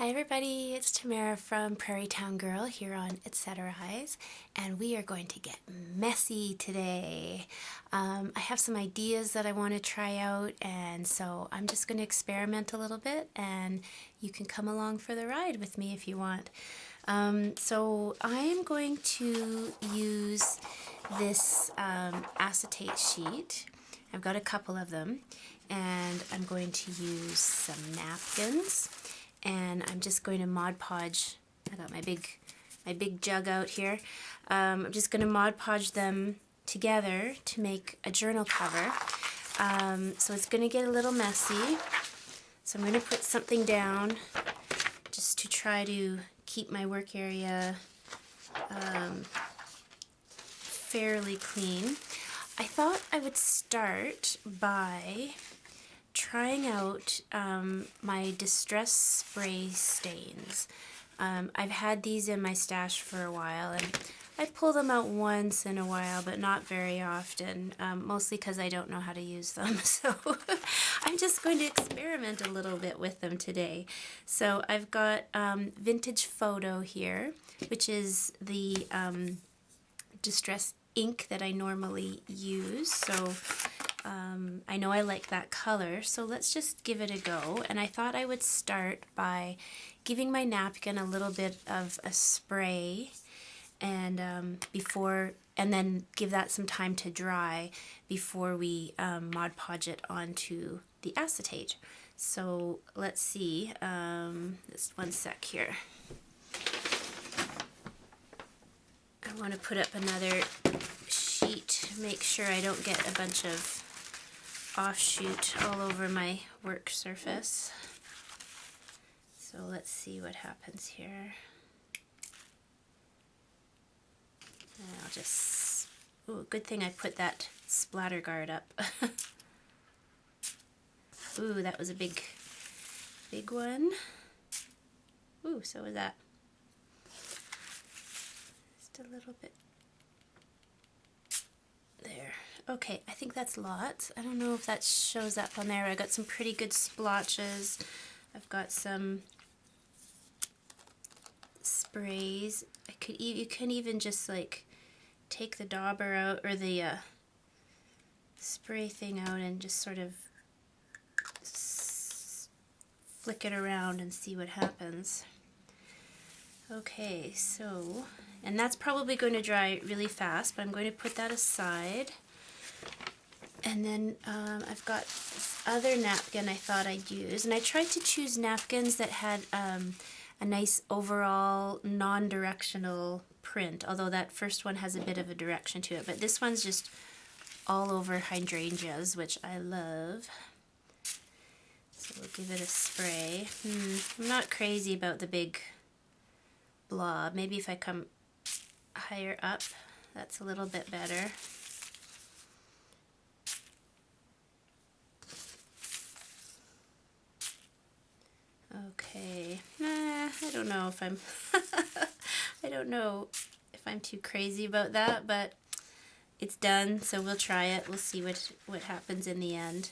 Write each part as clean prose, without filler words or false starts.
Hi everybody, it's Tamara from Prairie Town Girl here on Acetate, and we are going to get messy today. I have some ideas that I want to try out, and so I'm just going to experiment a little bit, and you can come along for the ride with me if you want. So I am going to use this acetate sheet. I've got a couple of them, and I'm going to use some napkins. And I'm just going to Mod Podge. I got my big jug out here. I'm just going to Mod Podge them together to make a journal cover. So it's going to get a little messy. So I'm going to put something down just to try to keep my work area fairly clean. I thought I would start by trying out my distress spray stains. I've had these in my stash for a while, and I pull them out once in a while, but not very often, mostly because I don't know how to use them. So I'm just going to experiment a little bit with them today. So I've got Vintage Photo here, which is the distress ink that I normally use. So I know I like that color, so let's just give it a go. And I thought I would start by giving my napkin a little bit of a spray and then give that some time to dry before we Mod Podge it onto the acetate. So let's see, just one sec here. I want to put up another sheet to make sure I don't get a bunch of offshoot all over my work surface. So let's see what happens here. And I'll just, ooh, good thing I put that splatter guard up. Ooh, that was a big one. Ooh, so was that. Just a little bit. There. Okay, I think that's lots. I don't know if that shows up on there. I got some pretty good splotches. I've got some sprays. You can even just like take the dauber out, or the spray thing out, and just sort of flick it around and see what happens. Okay, so, and that's probably going to dry really fast, but I'm going to put that aside. And then I've got this other napkin I thought I'd use, and I tried to choose napkins that had a nice overall non-directional print, although that first one has a bit of a direction to it, but this one's just all over hydrangeas, which I love. So we'll give it a spray. I'm not crazy about the big blob. Maybe if I come higher up, that's a little bit better. Okay, I don't know if I'm I don't know if I'm too crazy about that, but it's done, so we'll try it. We'll see what happens in the end.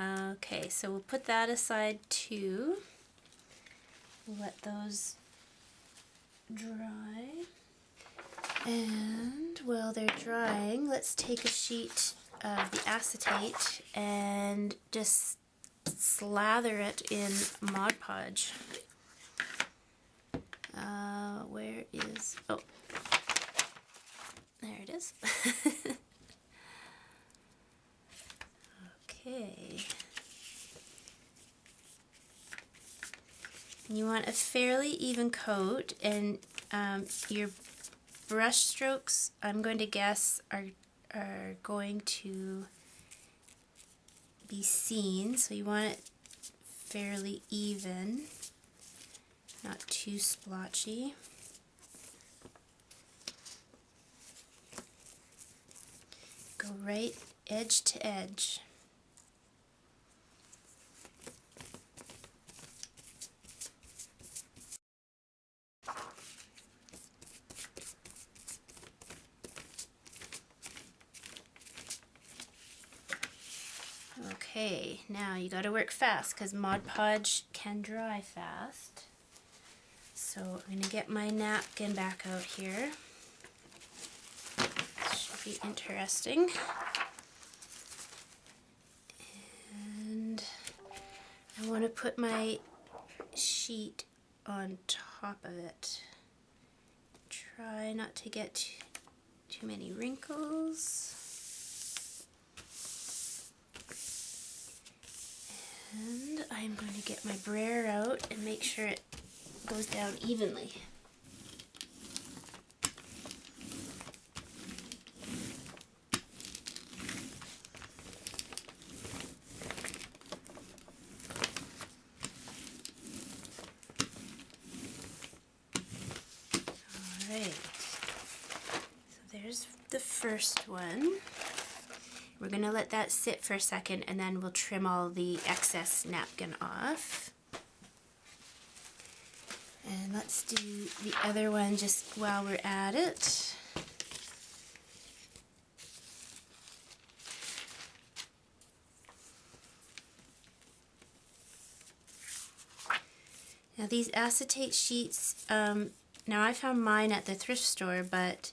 Okay, so we'll put that aside too. We'll let those dry. And while they're drying, let's take a sheet of the acetate and just slather it in Mod Podge. Where is, oh, there it is. Okay. You want a fairly even coat, and your brush strokes, I'm going to guess, are going to be seen, so you want it fairly even, not too splotchy. Go right edge to edge. Okay, now you gotta work fast because Mod Podge can dry fast. So I'm going to get my napkin back out here. Should be interesting. And I want to put my sheet on top of it. Try not to get too many wrinkles. And I'm going to get my brayer out and make sure it goes down evenly. Alright, so there's the first one. We're going to let that sit for a second and then we'll trim all the excess napkin off. And let's do the other one just while we're at it. Now these acetate sheets, now I found mine at the thrift store, but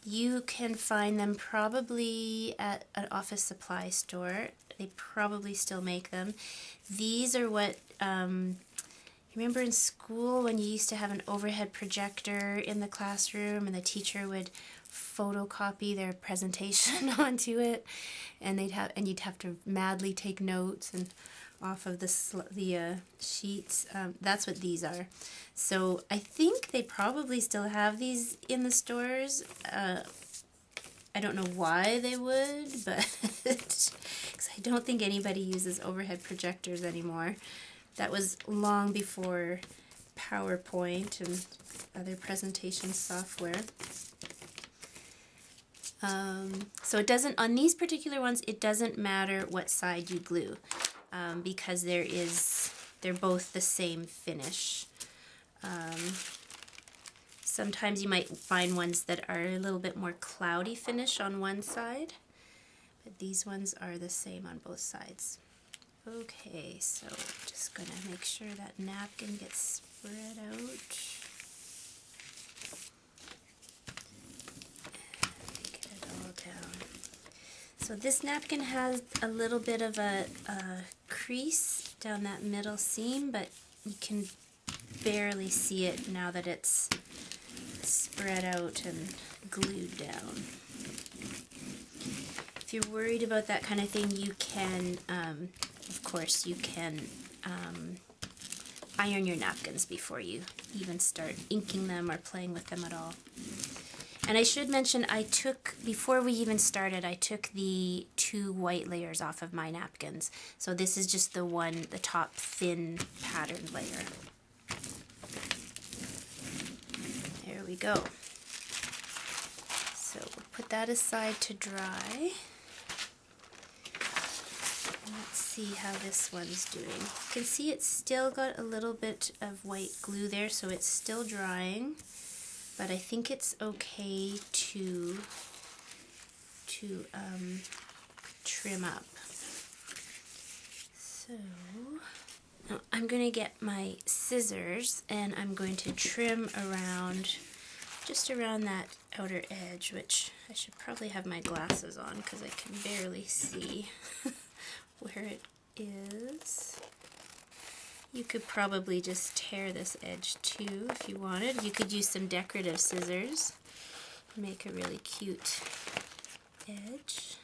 you can find them probably at an office supply store. They probably still make them. These are what, remember in school when you used to have an overhead projector in the classroom and the teacher would photocopy their presentation onto it, and you'd have to madly take notes and off of the sheets. That's what these are. So I think they probably still have these in the stores. I don't know why they would, but because I don't think anybody uses overhead projectors anymore. That was long before PowerPoint and other presentation software. So it doesn't, on these particular ones, it doesn't matter what side you glue, because they're both the same finish. Sometimes you might find ones that are a little bit more cloudy finish on one side, but these ones are the same on both sides. Okay, so just gonna make sure that napkin gets spread out. And get it all down. So this napkin has a little bit of a crease down that middle seam, but you can barely see it now that it's spread out and glued down. If you're worried about that kind of thing, you can, of course, you can iron your napkins before you even start inking them or playing with them at all. And I should mention, before we even started, I took the 2 white layers off of my napkins. So this is just the top thin patterned layer. There we go. So we'll put that aside to dry. Let's see how this one's doing. You can see it's still got a little bit of white glue there, so it's still drying, but I think it's okay to trim up. So now I'm going to get my scissors and I'm going to trim around, just around that outer edge, which I should probably have my glasses on because I can barely see where it is. You could probably just tear this edge too if you wanted. You could use some decorative scissors, make a really cute edge.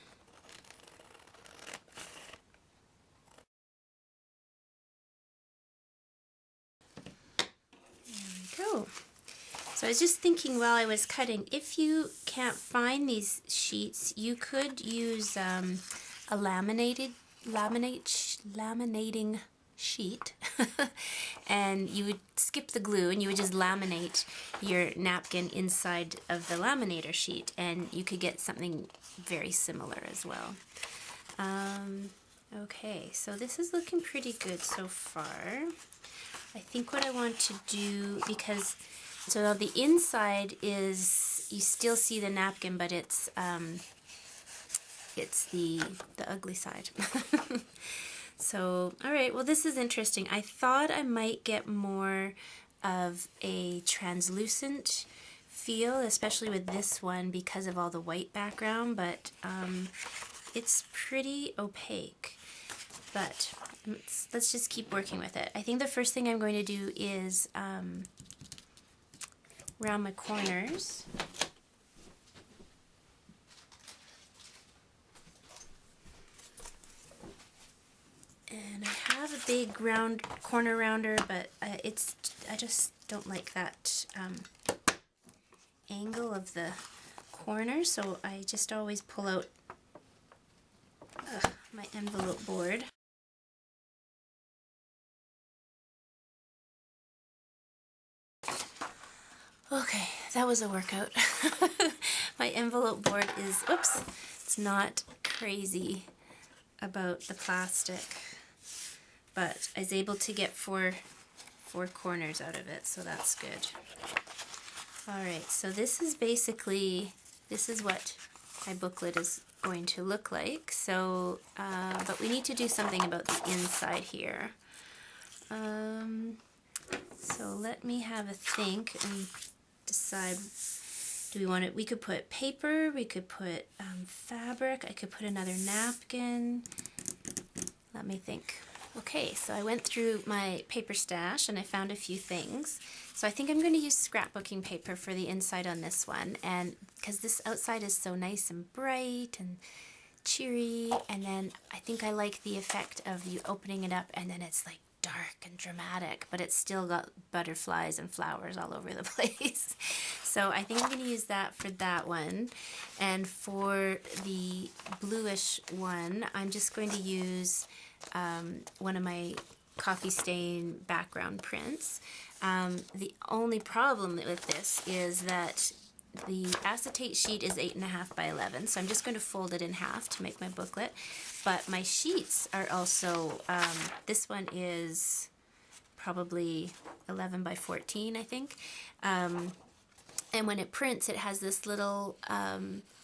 There we go. So I was just thinking while I was cutting, if you can't find these sheets, you could use a laminating sheet and you would skip the glue and you would just laminate your napkin inside of the laminator sheet, and you could get something very similar as well. Okay, so this is looking pretty good so far. I think what I want to do, because so now the inside is, you still see the napkin, but it's the ugly side. So, alright, well this is interesting. I thought I might get more of a translucent feel, especially with this one because of all the white background, but it's pretty opaque. But let's just keep working with it. I think the first thing I'm going to do is round my corners. And I have a big round corner rounder, but I just don't like that angle of the corner, so I just always pull out my envelope board. Okay, that was a workout. My envelope board is, oops, it's not crazy about the plastic, but I was able to get four corners out of it, so that's good. Alright, so this is what my booklet is going to look like. So, but we need to do something about the inside here. So let me have a think and decide, do we want it, we could put paper, we could put fabric, I could put another napkin. Let me think. Okay, so I went through my paper stash and I found a few things. So I think I'm going to use scrapbooking paper for the inside on this one, and because this outside is so nice and bright and cheery, and then I think I like the effect of you opening it up and then it's like dark and dramatic, but it's still got butterflies and flowers all over the place. So I think I'm going to use that for that one. And for the bluish one, I'm just going to use one of my coffee stain background prints. The only problem with this is that the acetate sheet is 8.5 by 11, so I'm just going to fold it in half to make my booklet. But my sheets are also, this one is probably 11 by 14, I think. And when it prints, it has this little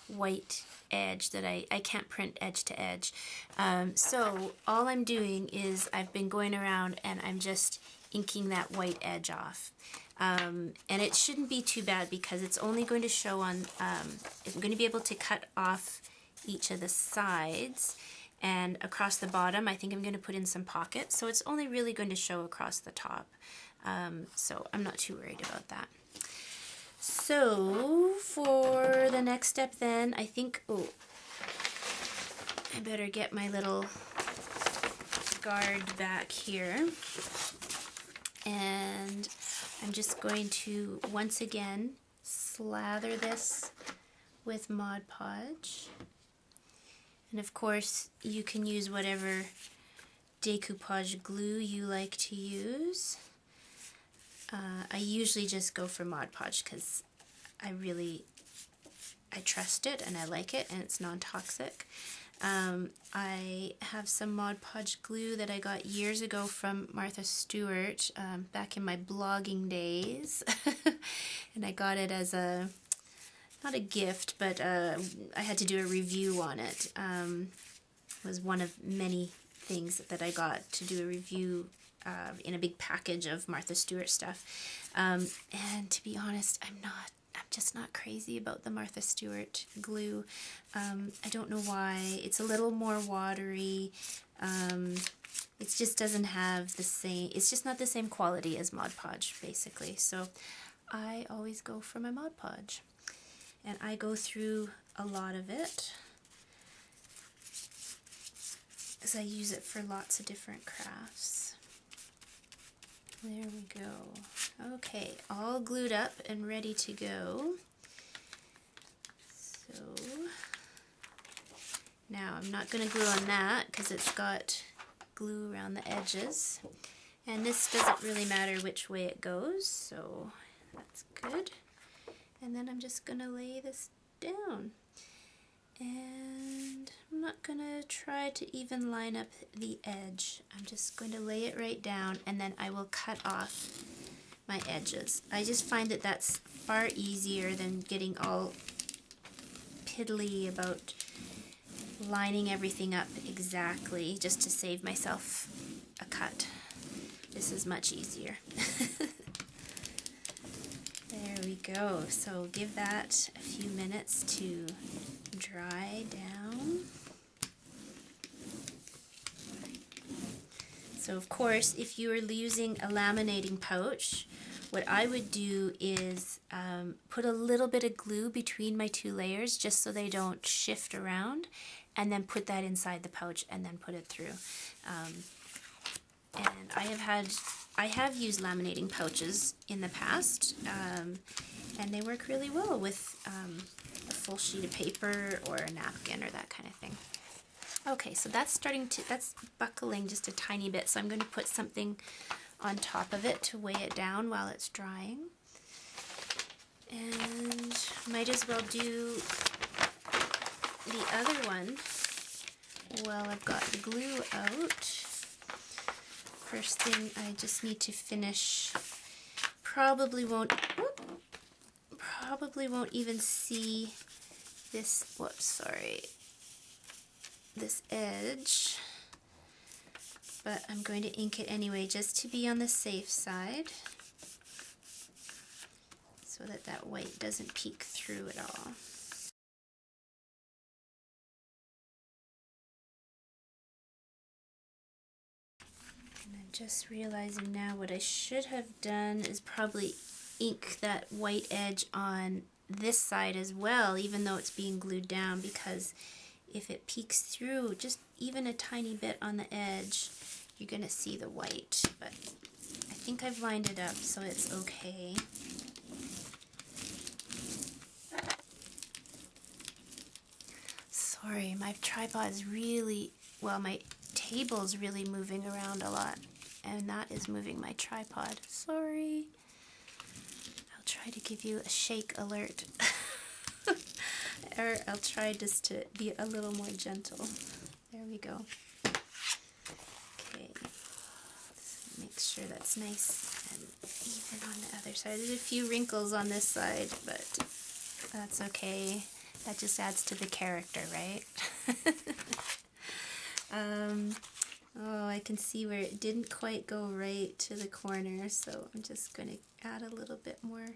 white edge that I can't print edge to edge. So all I'm doing is I've been going around and I'm just inking that white edge off. And it shouldn't be too bad because it's only going to show on, I'm going to be able to cut off each of the sides, and across the bottom I think I'm going to put in some pockets, so it's only really going to show across the top. So I'm not too worried about that. So for the next step then, I think, oh, I better get my little guard back here. And I'm just going to once again slather this with Mod Podge. And of course you can use whatever decoupage glue you like to use. I usually just go for Mod Podge because I trust it and I like it and it's non-toxic. I have some Mod Podge glue that I got years ago from Martha Stewart back in my blogging days. And I got it as a, not a gift, but I had to do a review on it. It was one of many things that I got to do a review in a big package of Martha Stewart stuff. And to be honest, I'm just not crazy about the Martha Stewart glue. I don't know why. It's a little more watery. It just doesn't have the same, it's just not the same quality as Mod Podge, basically. So I always go for my Mod Podge. And I go through a lot of it as I use it for lots of different crafts. There we go. Okay, all glued up and ready to go. So now I'm not going to glue on that because it's got glue around the edges. And this doesn't really matter which way it goes, so that's good. And then I'm just going to lay this down. And I'm not going to try to even line up the edge. I'm just going to lay it right down and then I will cut off my edges. I just find that that's far easier than getting all piddly about lining everything up exactly just to save myself a cut. This is much easier. There we go. So give that a few minutes to dry down. So of course, if you are using a laminating pouch, what I would do is put a little bit of glue between my two layers just so they don't shift around, and then put that inside the pouch and then put it through. And I have used laminating pouches in the past, and they work really well with a full sheet of paper or a napkin or that kind of thing. Okay, so that's buckling just a tiny bit, so I'm going to put something on top of it to weigh it down while it's drying. And might as well do the other one while I've got the glue out. First thing I just need to finish, probably won't even see this, whoops, sorry, this edge, but I'm going to ink it anyway just to be on the safe side so that that white doesn't peek through at all. And I'm just realizing now what I should have done is probably ink that white edge on this side as well, even though it's being glued down, because if it peeks through just even a tiny bit on the edge, you're going to see the white. But I think I've lined it up so it's okay. Sorry, my tripod's really, well, my table's really moving around a lot, and that is moving my tripod. Sorry. I'll try to give you a shake alert. Or I'll try just to be a little more gentle. There we go. Okay. Let's make sure that's nice and even on the other side. There's a few wrinkles on this side, but that's okay. That just adds to the character, right? Oh, I can see where it didn't quite go right to the corner, so I'm just going to add a little bit more.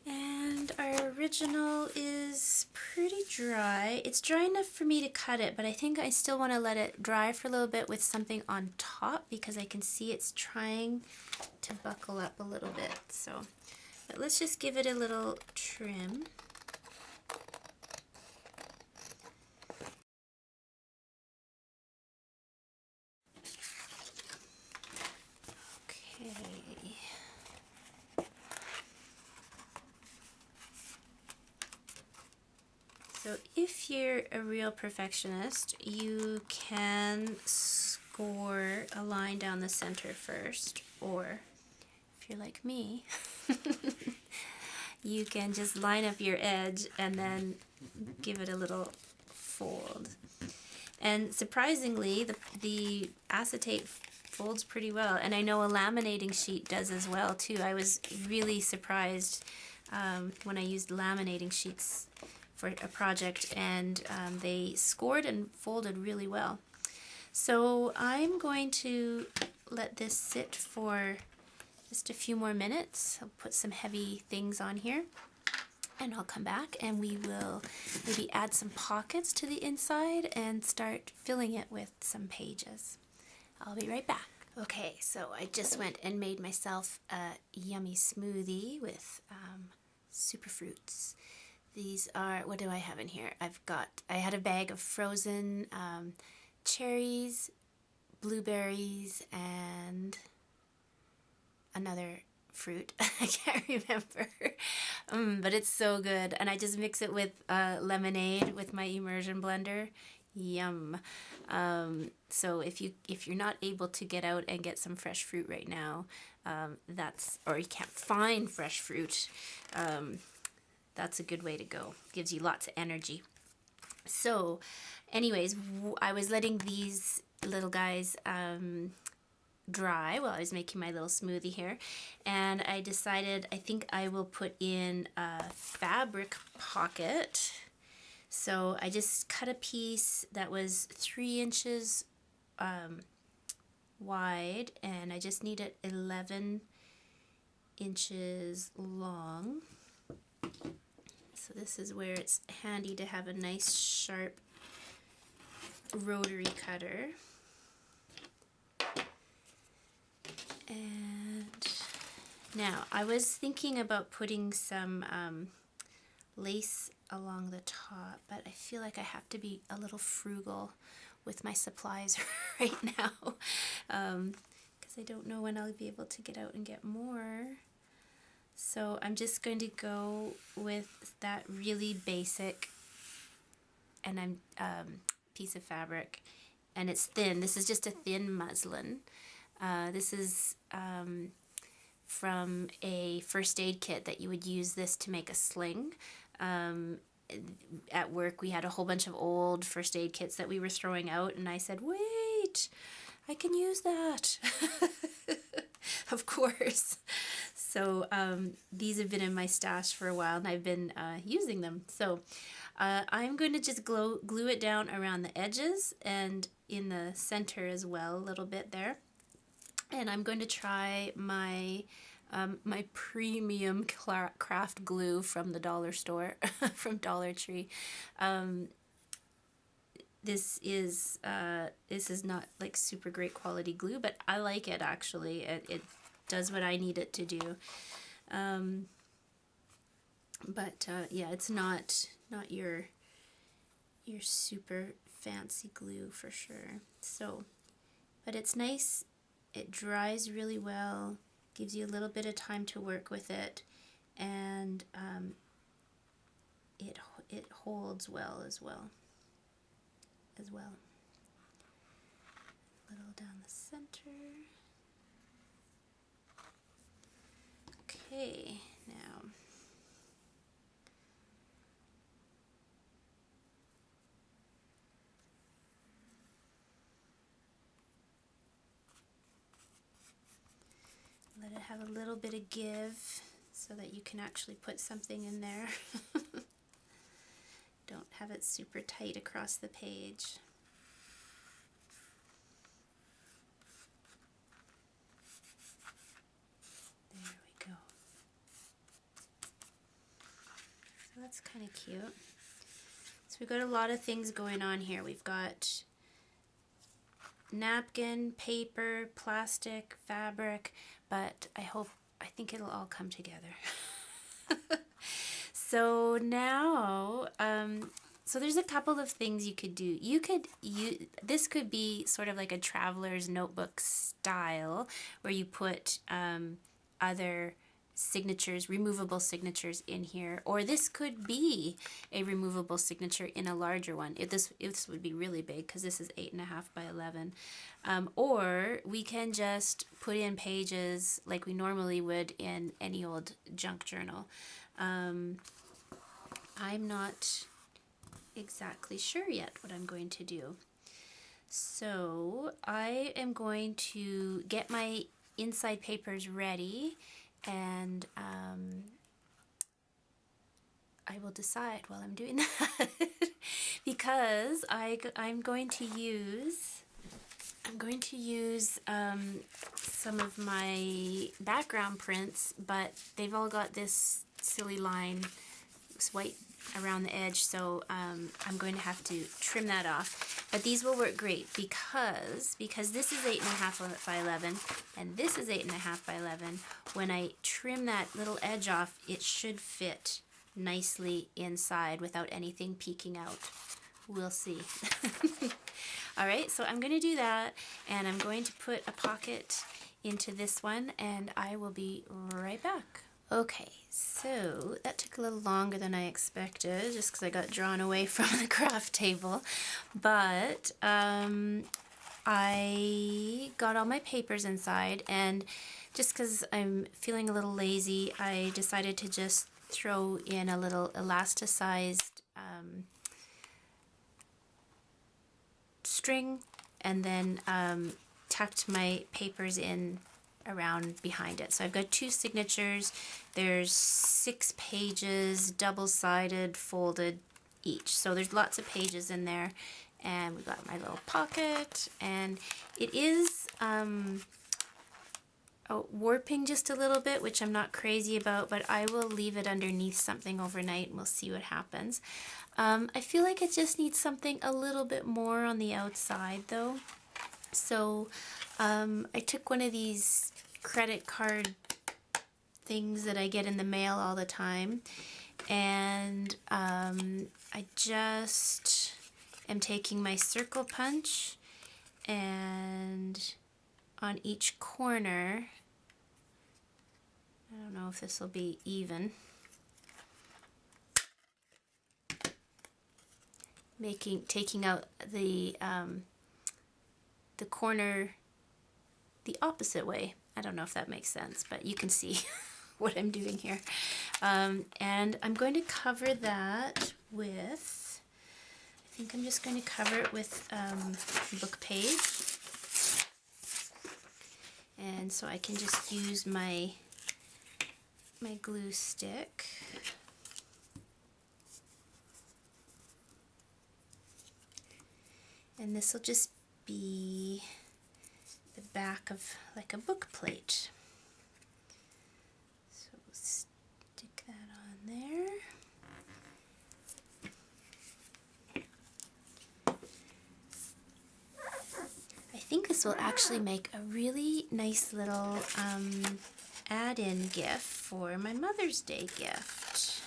And our original is pretty dry. It's dry enough for me to cut it, but I think I still want to let it dry for a little bit with something on top because I can see it's trying to buckle up a little bit. So, but let's just give it a little trim. Okay. So if you're a real perfectionist, you can score a line down the center first, or if you're like me, you can just line up your edge and then give it a little fold. And surprisingly, the acetate folds pretty well, and I know a laminating sheet does as well too. I was really surprised when I used laminating sheets for a project, and they scored and folded really well. So I'm going to let this sit for just a few more minutes. I'll put some heavy things on here, and I'll come back and we will maybe add some pockets to the inside and start filling it with some pages. I'll be right back. Okay, so I just went and made myself a yummy smoothie with superfruits. These are, what do I have in here? I had a bag of frozen cherries, blueberries, and another fruit. I can't remember. But it's so good. And I just mix it with lemonade with my immersion blender. Yum. So if you're not able to get out and get some fresh fruit right now, or you can't find fresh fruit, that's a good way to go. Gives you lots of energy. So anyways, I was letting these little guys dry while I was making my little smoothie here, and I decided I think I will put in a fabric pocket. So I just cut a piece that was 3 inches wide, and I just need it 11 inches long. So this is where it's handy to have a nice sharp rotary cutter. And now I was thinking about putting some lace along the top, but I feel like I have to be a little frugal with my supplies right now, because I don't know when I'll be able to get out and get more. So I'm just going to go with that really basic and piece of fabric, and it's thin. This is just a thin muslin. This is from a first aid kit that you would use this to make a sling. At work we had a whole bunch of old first aid kits that we were throwing out, and I said, wait, I can use that. Of course. So these have been in my stash for a while, and I've been using them. So I'm going to just glue it down around the edges and in the center as well, a little bit there. And I'm going to try my my premium craft glue from the dollar store, from Dollar Tree. This is not like super great quality glue, but I like it actually. It does what I need it to do. Yeah, it's not your super fancy glue for sure. So, but it's nice. It dries really well, gives you a little bit of time to work with it, and it holds well as well. A little down the center. Okay, now let it have a little bit of give so that you can actually put something in there. Don't have it super tight across the page. There we go. So that's kind of cute. So we've got a lot of things going on here. We've got napkin, paper, plastic, fabric, but I think it'll all come together. So now, so there's a couple of things you could do. This could be sort of like a traveler's notebook style, where you put other signatures, removable signatures in here, or this could be a removable signature in a larger one. This would be really big because this is 8.5 by 11. Or we can just put in pages like we normally would in any old junk journal. I'm not exactly sure yet what I'm going to do. So I am going to get my inside papers ready, and I will decide while I'm doing that because I'm going to use some of my background prints, but they've all got this silly line, it's white around the edge, so I'm going to have to trim that off. But these will work great because this is 8.5 by 11 and this is 8.5 by 11. When I trim that little edge off, it should fit nicely inside without anything peeking out. We'll see. Alright, so I'm going to do that, and I'm going to put a pocket into this one, and I will be right back. Okay, so that took a little longer than I expected, just because I got drawn away from the craft table, but I got all my papers inside, and just because I'm feeling a little lazy, I decided to just throw in a little elasticized string, and then tucked my papers in around behind it. So I've got 2 signatures. There's 6 pages, double-sided, folded each. So there's lots of pages in there, And we got my little pocket, and it is warping just a little bit, which I'm not crazy about, but I will leave it underneath something overnight and we'll see what happens. I feel like it just needs something a little bit more on the outside though. So I took one of these credit card things that I get in the mail all the time, and I just am taking my circle punch, and on each corner, I don't know if this will be even, taking out the corner the opposite way. I don't know if that makes sense, but you can see what I'm doing here. And I'm going to cover that with, I think I'm just going to cover it with book page. And so I can just use my glue stick. And this will just be the back of like a book plate. So we'll stick that on there. I think this will actually make a really nice little add-in gift for my Mother's Day gift.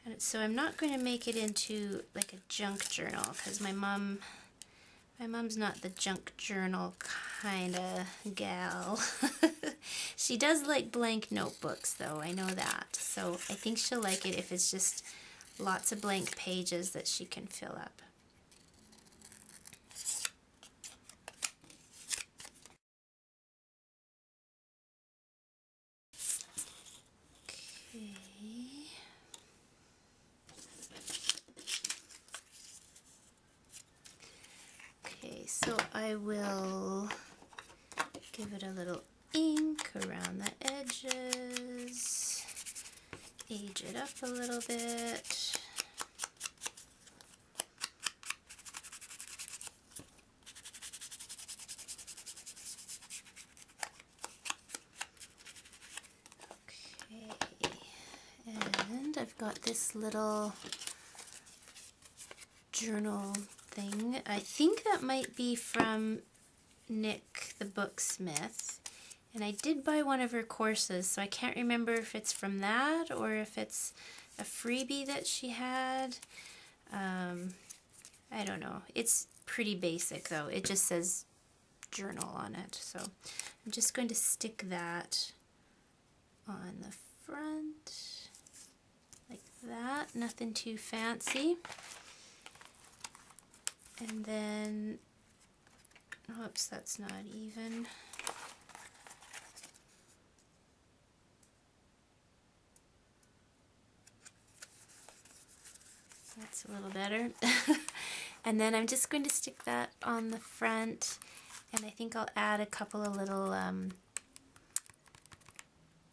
And so I'm not going to make it into like a junk journal, because my mom's not the junk journal kind of gal. She does like blank notebooks though, I know that. So I think she'll like it if it's just lots of blank pages that she can fill up. Okay, so I will give it a little ink around the edges, age it up a little bit. Okay, and I've got this little journal thing. I think that might be from Nick the Booksmith, and I did buy one of her courses, so I can't remember if it's from that or if it's a freebie that she had. I don't know. It's pretty basic though. It just says journal on it, so I'm just going to stick that on the front like that. Nothing too fancy. And then, oops, that's not even. That's a little better. And then I'm just going to stick that on the front, and I think I'll add a couple of little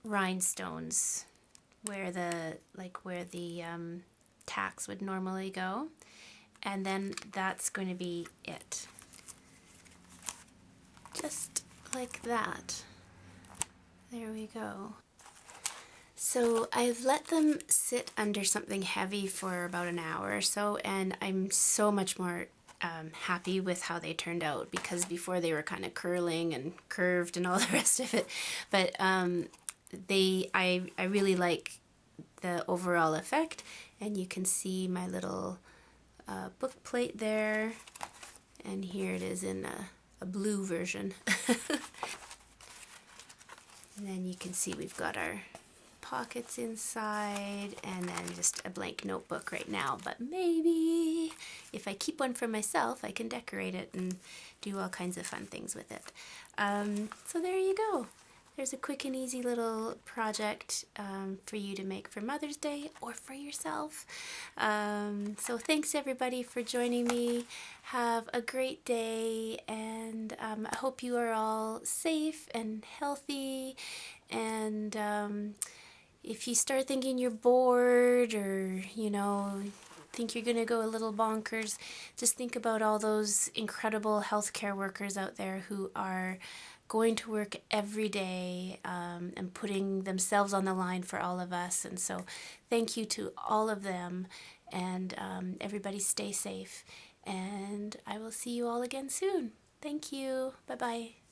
rhinestones where the tacks would normally go. And then that's going to be it. Just like that. There we go. So I've let them sit under something heavy for about an hour or so, and I'm so much more happy with how they turned out, because before they were kind of curling and curved and all the rest of it. But I really like the overall effect, and you can see my little book plate there, and here it is in a blue version. And then you can see we've got our pockets inside, and then just a blank notebook right now, but maybe if I keep one for myself I can decorate it and do all kinds of fun things with it. So there you go. There's a quick and easy little project for you to make for Mother's Day or for yourself. So thanks everybody for joining me. Have a great day, and I hope you are all safe and healthy. And if you start thinking you're bored, or think you're going to go a little bonkers, just think about all those incredible healthcare workers out there who are going to work every day and putting themselves on the line for all of us. And so thank you to all of them, and everybody stay safe. And I will see you all again soon. Thank you. Bye-bye.